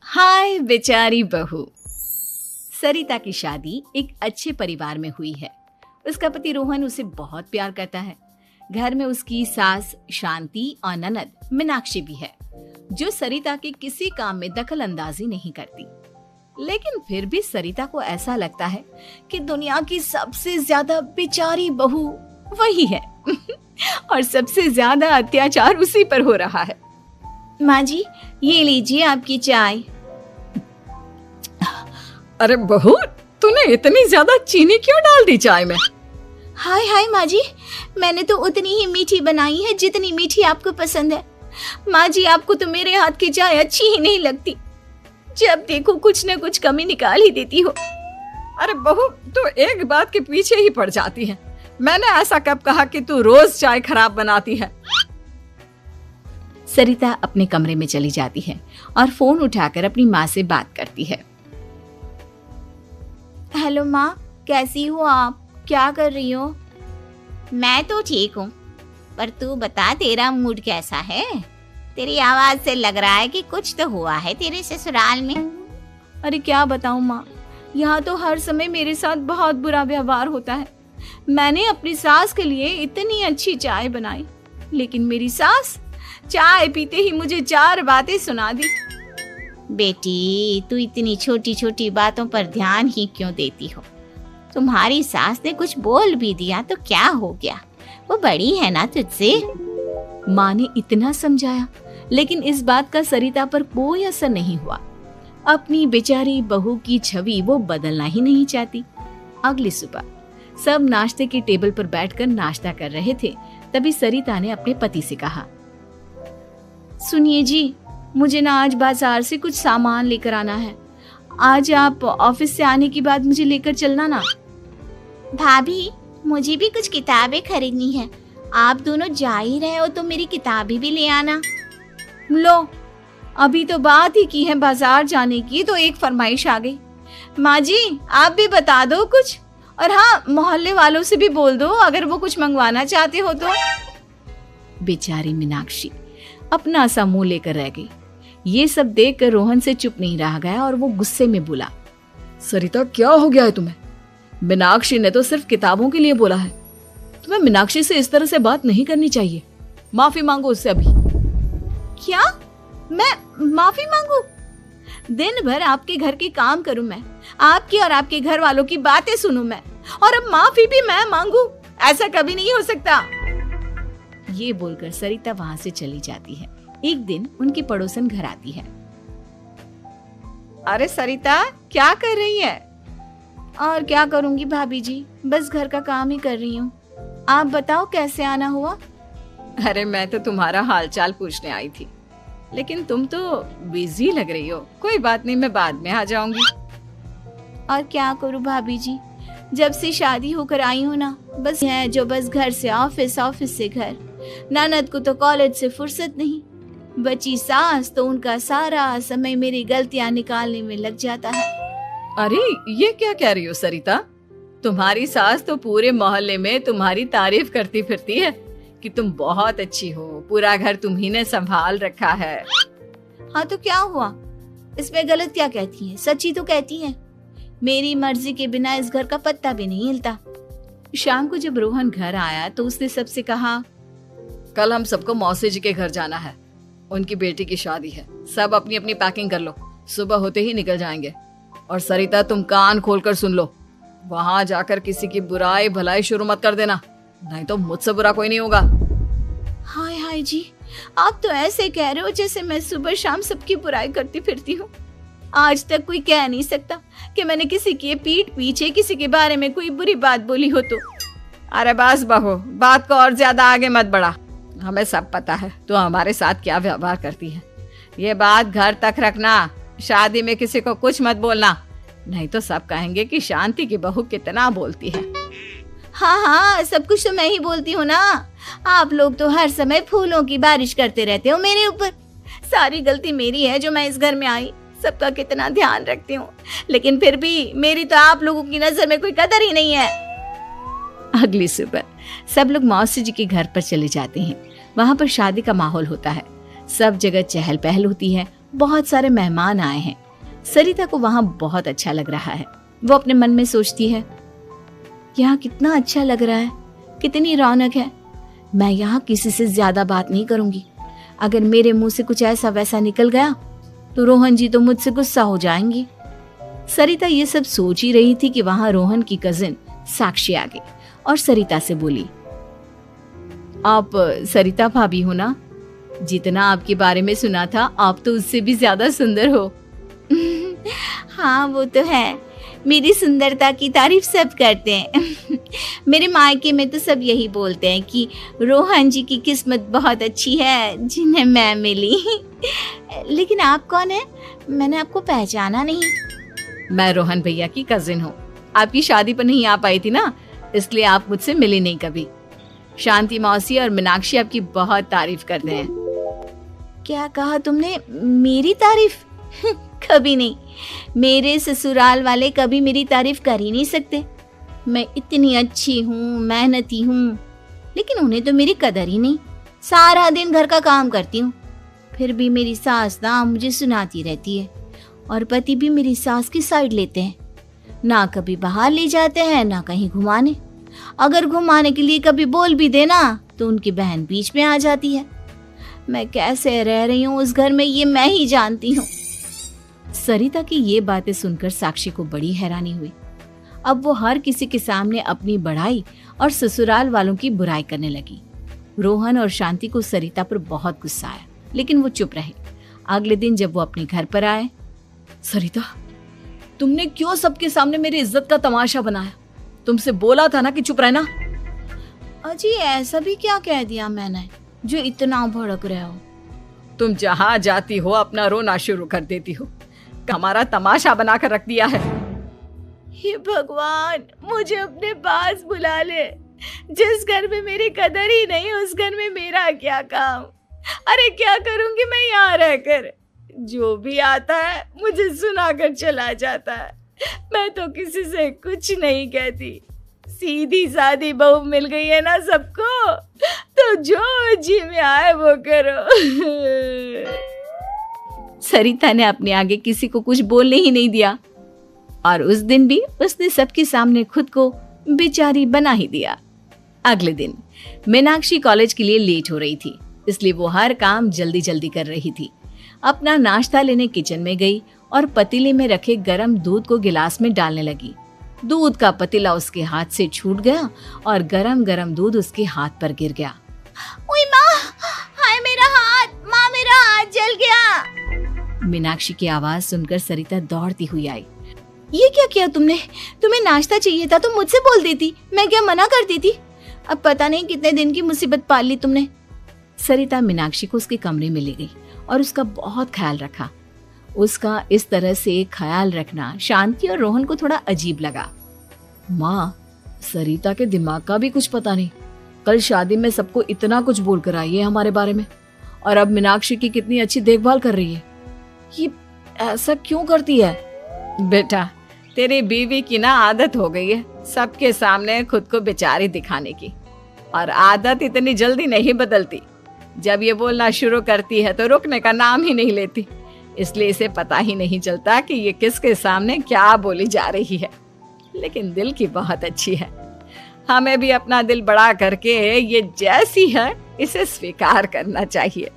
हाय बेचारी बहू। सरिता की शादी एक अच्छे परिवार में हुई है। उसका पति रोहन उसे बहुत प्यार करता है। घर में उसकी सास शांति और ननद मीनाक्षी भी है, जो सरिता के किसी काम में दखल अंदाजी नहीं करती। लेकिन फिर भी सरिता को ऐसा लगता है कि दुनिया की सबसे ज्यादा बेचारी बहू वही है और सबसे ज्यादा अत्याचार उसी पर हो रहा है। माँ जी, ये लीजिए आपकी चाय। अरे बहू, तूने इतनी ज्यादा चीनी क्यों डाल दी चाय में? हाय हाय माँ जी, मैंने तो उतनी ही मीठी बनाई है जितनी मीठी आपको पसंद है। माँ जी, आपको तो मेरे हाथ की चाय अच्छी ही नहीं लगती। जब देखो कुछ न कुछ कमी निकाल ही देती हो। अरे बहू, तू एक बात के पीछे ही पड़ जाती है। मैंने ऐसा कब कहा कि तू रोज चाय खराब बनाती है? सरिता अपने कमरे में चली जाती है और फोन उठाकर अपनी माँ से बात करती है। हेलो माँ, कैसी हो आप? क्या कर रही हो? मैं तो ठीक हूँ, पर तू बता, तेरा मूड कैसा है? तेरी आवाज से लग रहा है कि कुछ तो हुआ है तेरे ससुराल में। अरे क्या बताऊँ माँ, यहाँ तो हर समय मेरे साथ बहुत बुरा व्यवहार होता है। मैंने अपनी सास के लिए इतनी अच्छी चाय बनाई, लेकिन मेरी सास चाय पीते ही मुझे 4 बातें सुना दी। बेटी, तू इतनी छोटी छोटी बातों पर ध्यान ही क्यों देती हो? तुम्हारी सास ने कुछ बोल भी दिया तो क्या हो गया? वो बड़ी है ना तुझसे। माँ ने इतना समझाया, लेकिन इस बात का सरिता पर कोई असर नहीं हुआ। अपनी बेचारी बहू की छवि वो बदलना ही नहीं चाहती। अगली सुबह सब नाश्ते की टेबल पर बैठकर नाश्ता कर रहे थे, तभी सरिता ने अपने पति से कहा, सुनिए जी, मुझे ना आज बाजार से कुछ सामान लेकर आना है। आज आप ऑफिस से आने के बाद मुझे लेकर चलना ना। भाभी, मुझे भी कुछ किताबें खरीदनी है। आप दोनों जा ही रहे हो तो मेरी किताबें भी ले आना। लो, अभी तो बात ही की है बाजार जाने की, तो एक फरमाइश आ गई। माँ जी, आप भी बता दो कुछ, और हाँ, मोहल्ले वालों से भी बोल दो अगर वो कुछ मंगवाना चाहते हो तो। बेचारी मीनाक्षी अपना सा मुंह लेकर रह गई। ये सब देखकर रोहन से चुप नहीं रह गया और वो गुस्से में बोला, सरिता, क्या हो गया है तुम्हें? मीनाक्षी ने तो सिर्फ किताबों के लिए बोला है। तुम्हें मीनाक्षी से इस तरह से बात नहीं करनी चाहिए। माफी मांगो उससे अभी। क्या? मैं माफी मांगू? दिन भर आपके घर के काम करूं मैं, आपकी और आपके घर वालों की बातें सुनूं मैं, और अब माफी भी मैं मांगू? ऐसा कभी नहीं हो सकता। ये बोलकर सरिता वहां से चली जाती है। एक दिन उनकी पड़ोसन घर आती है। अरे सरिता, क्या कर रही है? और क्या करूंगी भाभी जी, बस घर का काम ही कर रही हूँ। आप बताओ कैसे आना हुआ? अरे मैं तो तुम्हारा हालचाल पूछने आई थी, लेकिन तुम तो बिजी लग रही हो। कोई बात नहीं, मैं बाद में आ जाऊंगी। और क्या करूं भाभी जी, जब से शादी होकर आई हूँ ना, बस है जो बस घर से ऑफिस, ऑफिस से घर। ननद को तो कॉलेज से फुर्सत नहीं, बची सास तो उनका सारा समय मेरी गलतियां निकालने में लग जाता है। अरे ये क्या कह रही हो सरिता? तुम्हारी सास तो पूरे मोहल्ले में तुम्हारी तारीफ करती फिरती है कि तुम बहुत अच्छी हो, पूरा घर तुम्ही ने संभाल रखा है। हाँ तो क्या हुआ, इसमें गलत क्या कहती है? सच्ची तो कहती है। मेरी मर्जी के बिना इस घर का पत्ता भी नहीं हिलता। शाम को जब रोहन घर आया तो उसने सबसे कहा, कल हम सबको मौसी जी के घर जाना है। उनकी बेटी की शादी है। सब अपनी अपनी पैकिंग कर लो, सुबह होते ही निकल जाएंगे। और सरिता, तुम कान खोलकर सुन लो, वहां जाकर किसी की बुराई भलाई शुरू मत कर देना, नहीं तो मुझसे बुरा कोई नहीं होगा। हाय हाय जी, आप तो ऐसे कह रहे हो जैसे मैं सुबह शाम सबकी बुराई करती फिरती हूँ। आज तक कोई कह नहीं सकता कि मैंने किसी की पीठ पीछे किसी के बारे में कोई बुरी बात बोली हो तो। अरे बस बहू, बात को और ज्यादा आगे मत बढ़ा। हमें सब पता है तू हमारे साथ क्या व्यवहार करती है। ये बात घर तक रखना, शादी में किसी को कुछ मत बोलना, नहीं तो सब कहेंगे कि शांति की बहू कितना बोलती है। हाँ हाँ, सब कुछ तो मैं ही बोलती हूँ ना। आप लोग तो हर समय फूलों की बारिश करते रहते हो मेरे ऊपर। सारी गलती मेरी है जो मैं इस घर में आई, सबका कितना ध्यान रखती हूँ, लेकिन फिर भी मेरी तो आप लोगों की नजर में कोई कदर ही नहीं है। अगली सुबह सब लोग मौसी जी के घर पर चले जाते हैं। वहां पर शादी का माहौल होता है। सब जगह चहल पहल होती है बहुत सारे मेहमान आए हैं। सरिता को वहां बहुत अच्छा लग रहा है। वो अपने मन में सोचती है, यहाँ कितना अच्छा लग रहा है, कितनी रौनक है। मैं यहाँ किसी से ज्यादा बात नहीं करूंगी। अगर मेरे मुंह से कुछ ऐसा वैसा निकल गया तो रोहन जी तो मुझसे गुस्सा हो जाएंगी। सरिता ये सब सोच ही रही थी कि वहां रोहन की कजिन साक्षी आ गई और सरिता से बोली, आप सरिता भाभी हो ना? जितना आपके बारे में सुना था आप तो उससे भी ज्यादा सुंदर हो। हाँ वो तो है, मेरी सुंदरता की तारीफ सब करते हैं। मेरे मायके में तो सब यही बोलते हैं कि रोहन जी की किस्मत बहुत अच्छी है जिन्हें मैं मिली। लेकिन आप कौन है? मैंने आपको पहचाना नहीं। मैं रोहन भैया की कजिन हूँ। आपकी शादी पर नहीं आ पाई थी ना, इसलिए आप मुझसे मिली नहीं कभी। शांति मौसी और मीनाक्षी आपकी बहुत तारीफ करते हैं। क्या कहा तुमने? मेरी तारीफ? कभी नहीं। मेरे ससुराल वाले कभी मेरी तारीफ कर ही नहीं सकते। मैं इतनी अच्छी हूँ, मेहनती हूँ, लेकिन उन्हें तो मेरी कदर ही नहीं। सारा दिन घर का काम करती हूँ, फिर भी मेरी सास ना मुझे सुनाती रहती है और पति भी मेरी सास की साइड लेते हैं। ना कभी बाहर ले जाते हैं ना कहीं घुमाने। अगर घुमाने के लिए कभी बोल भी देना तो उनकी बहन बीच में आ जाती है। मैं कैसे रह रही हूँ उस घर में ये मैं ही जानती हूँ। सरिता की ये बातें सुनकर साक्षी को बड़ी हैरानी हुई। अब वो हर किसी के सामने अपनी बड़ाई और ससुराल वालों की बुराई करने लगी। रोहन और शांति को सरिता पर बहुत गुस्सा आया, लेकिन वो चुप रहे। अगले दिन जब वो अपने घर पर आए, सरिता, तुमने क्यों सबके सामने मेरी इज्जत का तमाशा बनाया? तुमसे बोला था ना कि चुप रहना। अजी ऐसा भी क्या कह दिया मैंने जो इतना भड़क रहे हो? तुम जहाँ जाती हो अपना रोना शुरू कर देती हो। हमारा तमाशा बनाकर रख दिया है। हे भगवान, मुझे अपने पास बुला ले। जिस घर में मेरी कदर ही नहीं उस घर में मेरा क्या काम? अरे क्या करूंगी मैं यहाँ रहकर? जो भी आता है मुझे सुनाकर चला जाता है। मैं तो किसी से कुछ नहीं कहती। सीधी सादी बहू मिल गई है ना सबको, तो जो जी में आए वो करो। सरिता ने अपने आगे किसी को कुछ बोलने ही नहीं दिया और उस दिन भी उसने सबके सामने खुद को बेचारी बना ही दिया। अगले दिन मीनाक्षी कॉलेज के लिए लेट हो रही थी, इसलिए वो हर काम जल्दी जल्दी कर रही थी। अपना नाश्ता लेने किचन में गई और पतीले में रखे गरम दूध को गिलास में डालने लगी। दूध का पतीला उसके हाथ से छूट गया और गरम गरम दूध उसके हाथ पर गिर गया। ओए माँ, हाय मेरा हाथ, माँ मेरा हाथ जल गया। मीनाक्षी की आवाज सुनकर सरिता दौड़ती हुई आई। ये क्या किया तुमने? तुम्हें नाश्ता चाहिए था तो मुझसे बोल देती, मैं क्या मना करती थी? अब पता नहीं कितने दिन की मुसीबत पाल ली तुमने। सरिता मीनाक्षी को उसके कमरे में ले गई और उसका बहुत ख्याल रखा। उसका इस तरह से ख्याल रखना शांति और रोहन को थोड़ा अजीब लगा। माँ, सरिता के दिमाग का भी कुछ पता नहीं। कल शादी में सबको इतना कुछ बोल कर आई है हमारे बारे में, और अब मीनाक्षी की कितनी अच्छी देखभाल कर रही है। ये ऐसा क्यों करती है? बेटा, तेरी बीवी की ना आदत हो गई है सबके सामने खुद को बेचारी दिखाने की, और आदत इतनी जल्दी नहीं बदलती। जब ये बोलना शुरू करती है तो रुकने का नाम ही नहीं लेती, इसलिए इसे पता ही नहीं चलता कि ये किसके सामने क्या बोली जा रही है। लेकिन दिल की बहुत अच्छी है। हमें भी अपना दिल बड़ा करके ये जैसी है इसे स्वीकार करना चाहिए।